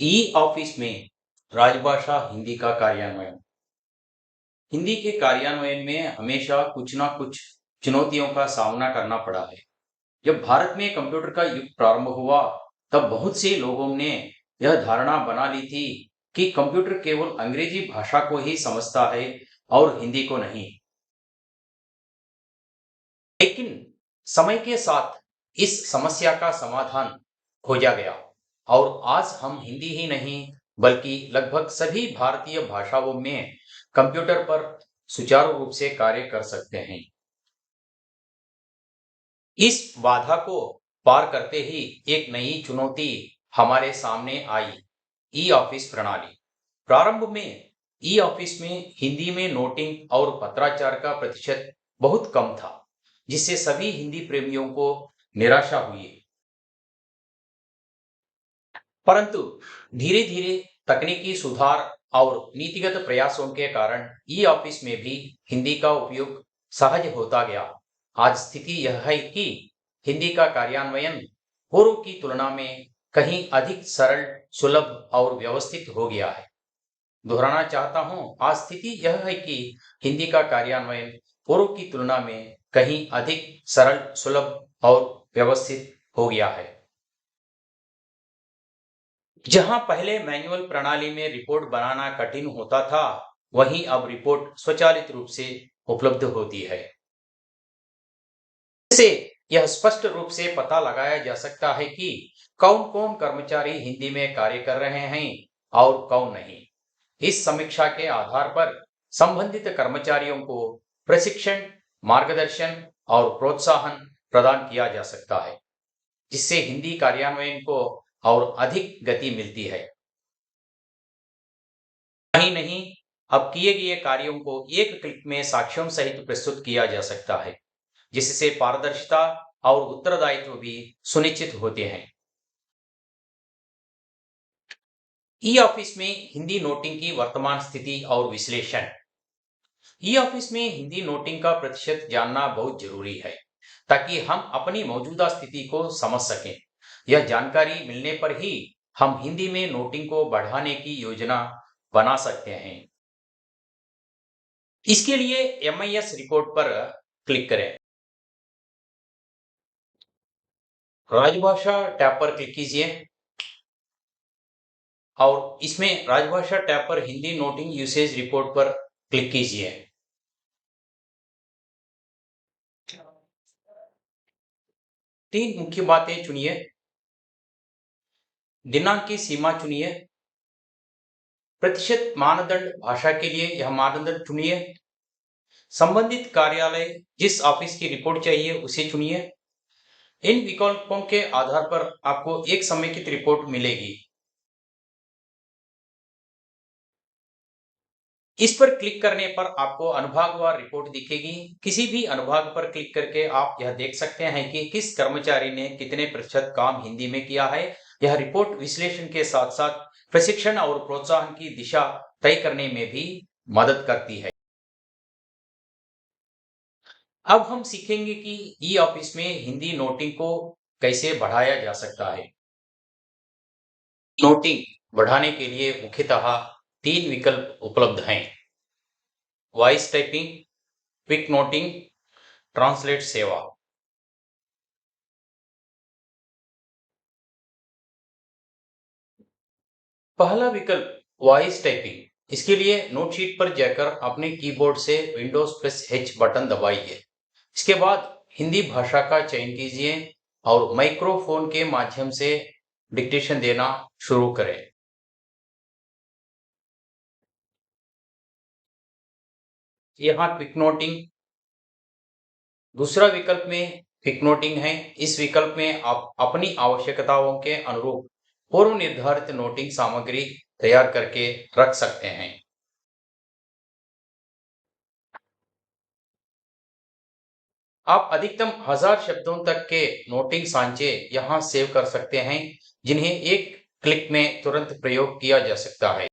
E office में राजभाषा हिंदी का कार्यान्वयन। हिंदी के कार्यान्वयन में हमेशा कुछ ना कुछ चुनौतियों का सामना करना पड़ा है। जब भारत में कंप्यूटर का युग प्रारंभ हुआ, तब बहुत से लोगों ने यह धारणा बना ली थी कि कंप्यूटर केवल अंग्रेजी भाषा को ही समझता है और हिंदी को नहीं। लेकिन समय के साथ इस समस्या का समाधान खोजा गया और आज हम हिंदी ही नहीं बल्कि लगभग सभी भारतीय भाषाओं में कंप्यूटर पर सुचारू रूप से कार्य कर सकते हैं। इस बाधा को पार करते ही एक नई चुनौती हमारे सामने आई, ई ऑफिस प्रणाली। प्रारंभ में ई ऑफिस में हिंदी में नोटिंग और पत्राचार का प्रतिशत बहुत कम था, जिससे सभी हिंदी प्रेमियों को निराशा हुई। परंतु धीरे धीरे तकनीकी सुधार और नीतिगत प्रयासों के कारण ई ऑफिस में भी हिंदी का उपयोग सहज होता गया। आज स्थिति यह है कि हिंदी का कार्यान्वयन पूर्व की तुलना में कहीं अधिक सरल, सुलभ और व्यवस्थित हो गया है। दोहराना चाहता हूं, आज स्थिति यह है कि हिंदी का कार्यान्वयन पूर्व की तुलना में कहीं अधिक सरल, सुलभ और व्यवस्थित हो गया है। जहां पहले मैनुअल प्रणाली में रिपोर्ट बनाना कठिन होता था, वहीं अब रिपोर्ट स्वचालित रूप से उपलब्ध होती है। इससे यह स्पष्ट रूप से पता लगाया जा सकता है कि कौन कौन कर्मचारी हिंदी में कार्य कर रहे हैं और कौन नहीं। इस समीक्षा के आधार पर संबंधित कर्मचारियों को प्रशिक्षण, मार्गदर्शन और प्रोत्साहन प्रदान किया जा सकता है, जिससे हिंदी कार्यान्वयन को और अधिक गति मिलती है। नहीं नहीं, अब किए गए कार्यों को एक क्लिक में साक्ष्यों सहित प्रस्तुत किया जा सकता है, जिससे पारदर्शिता और उत्तरदायित्व भी सुनिश्चित होते हैं। ई ऑफिस में हिंदी नोटिंग की वर्तमान स्थिति और विश्लेषण। ई ऑफिस में हिंदी नोटिंग का प्रतिशत जानना बहुत जरूरी है, ताकि हम अपनी मौजूदा स्थिति को समझ सकें। यह जानकारी मिलने पर ही हम हिंदी में नोटिंग को बढ़ाने की योजना बना सकते हैं। इसके लिए एमआईएस रिपोर्ट पर क्लिक करें। राजभाषा टैब पर क्लिक कीजिए और इसमें राजभाषा टैब पर हिंदी नोटिंग यूसेज रिपोर्ट पर क्लिक कीजिए। तीन मुख्य बातें चुनिए। दिनांक की सीमा चुनिए। प्रतिशत मानदंड भाषा के लिए यह मानदंड चुनिए। संबंधित कार्यालय जिस ऑफिस की रिपोर्ट चाहिए उसे चुनिए। इन विकल्पों के आधार पर आपको एक समेकित रिपोर्ट मिलेगी। इस पर क्लिक करने पर आपको अनुभागवार रिपोर्ट दिखेगी। किसी भी अनुभाग पर क्लिक करके आप यह देख सकते हैं कि किस कर्मचारी ने कितने प्रतिशत काम हिंदी में किया है। यह रिपोर्ट विश्लेषण के साथ साथ प्रशिक्षण और प्रोत्साहन की दिशा तय करने में भी मदद करती है। अब हम सीखेंगे कि ई ऑफिस में हिंदी नोटिंग को कैसे बढ़ाया जा सकता है। नोटिंग बढ़ाने के लिए मुख्यतः तीन विकल्प उपलब्ध हैं: voice typing, quick noting, translate सेवा। पहला विकल्प वॉइस टाइपिंग। इसके लिए नोटशीट पर जाकर अपने कीबोर्ड से विंडोज प्लस एच बटन दबाइए। इसके बाद हिंदी भाषा का चयन कीजिए और माइक्रोफोन के माध्यम से डिक्टेशन देना शुरू करें। यहाँ क्विक नोटिंग दूसरा विकल्प में क्विक नोटिंग है। इस विकल्प में आप अपनी आवश्यकताओं के अनुरूप पूर्व निर्धारित नोटिंग सामग्री तैयार करके रख सकते हैं। आप अधिकतम 1000 शब्दों तक के नोटिंग सांचे यहाँ सेव कर सकते हैं, जिन्हें एक क्लिक में तुरंत प्रयोग किया जा सकता है।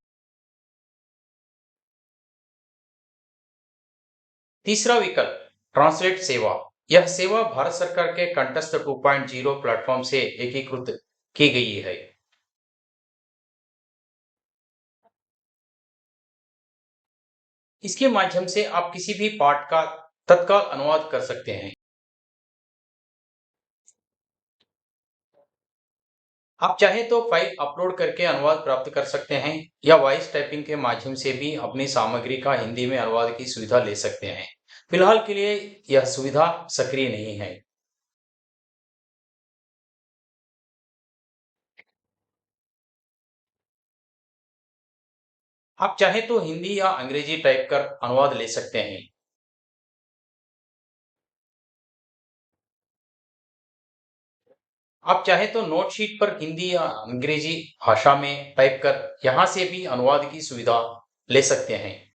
तीसरा विकल्प ट्रांसलेट सेवा। यह सेवा भारत सरकार के कंठस्थ 2.0 प्लेटफॉर्म से एकीकृत की गई है। इसके माध्यम से आप किसी भी पाठ का तत्काल अनुवाद कर सकते हैं। आप चाहे तो फाइल अपलोड करके अनुवाद प्राप्त कर सकते हैं या वॉइस टाइपिंग के माध्यम से भी अपनी सामग्री का हिंदी में अनुवाद की सुविधा ले सकते हैं। फिलहाल के लिए यह सुविधा सक्रिय नहीं है। आप चाहे तो हिंदी या अंग्रेजी टाइप कर अनुवाद ले सकते हैं। आप चाहे तो नोट शीट पर हिंदी या अंग्रेजी भाषा में टाइप कर यहाँ से भी अनुवाद की सुविधा ले सकते हैं।